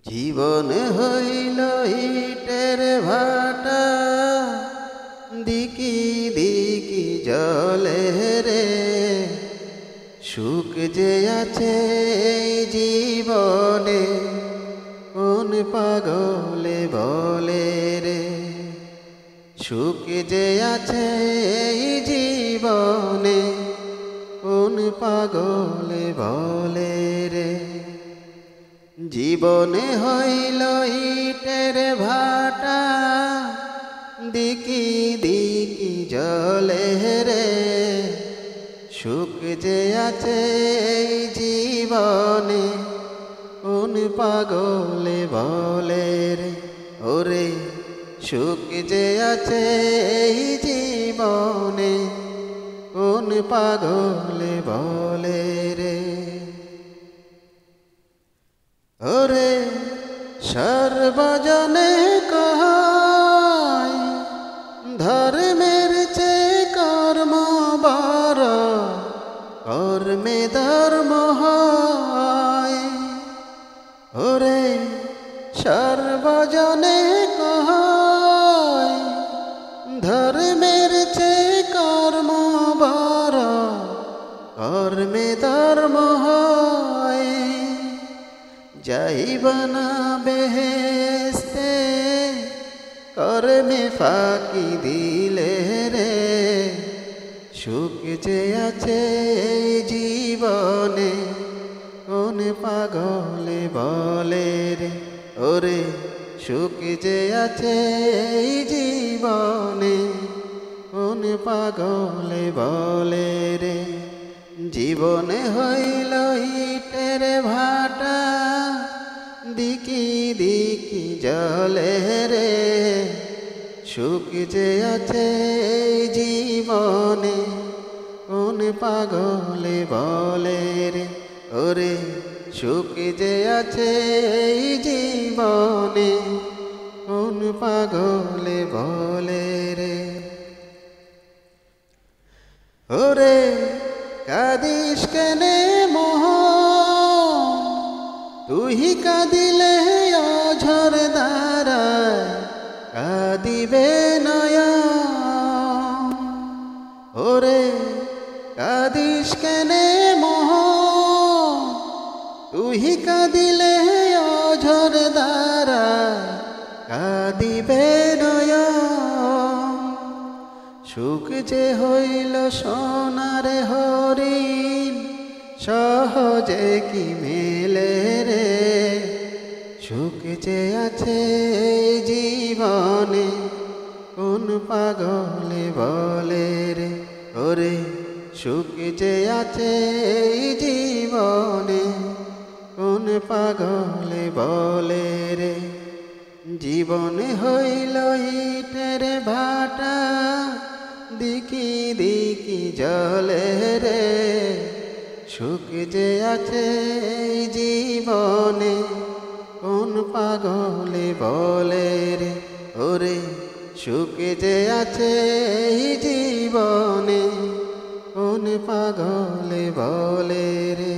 জীবন হইল ইটের ভাটা, দিকি দিকি জলে রে। সুখ যে আছে এই জীবনে, কোন পাগলে বলে রে। সুখ যে আছে এই জীবনে, কোন পাগলে বলে রে। জীবনে হইল ইটের ভাটা, দিকি দিকি জলে রে। সুখ যে আছে এই জীবনে, কোন পাগলে বলে রে। ওরে সুখ যে আছে এই জীবনে, কোন পাগলে বলে রে। ওরে সর্বজনে কয়, ধর্মের চেয়ে কর্ম বড়, কর্মে ধর্ম হয়। ওরে সর্বজনে কয়, ধর্মের চেয়ে কর্ম বড়, কর্মে ধর্ম হয়। যাইবানা বেহেশতে কর্মে ফাঁকি দিলে রে। সুখ যে আছে এই জীবনে, কোন পাগলে বলে রে। ওরে সুখ যে আছে এই জীবনে, কোন পাগলে বলে রে। জীবনে হইল ইটের ভাটা, দিকি দিকি জলে রে। সুখ যে আছে এই জীবনে, কোন পাগলে বলে রে। ওরে সুখ যে আছে এই জীবনে, কোন পাগলে বলে রে। ওরে কাঁদিস কেনে মোহন, তুই কাঁদিলে অঝর দ্বারায় কাঁদিবে নয়ন। ওরে কাঁদিস কেনে মোহন, তুই কাঁদিলে অঝর দ্বারায় কাঁদিবে নয়ন। সুখ যে হইল সোনার হরিণ, সহজে কি মেলে রে। সুখ যে আছে এই জীবনে, কোন পাগলে বলে রে। ওরে সুখ যে আছে এই জীবনে, কোন পাগলে বলে রে। জীবন হইল ইটের ভাটা, দিকি দিকি জলে রে। সুখ যে আছে এই জীবনে, কোন পাগলে বলে রে। ওরে সুখ যে আছে এই জীবনে, কোন পাগলে বলে রে।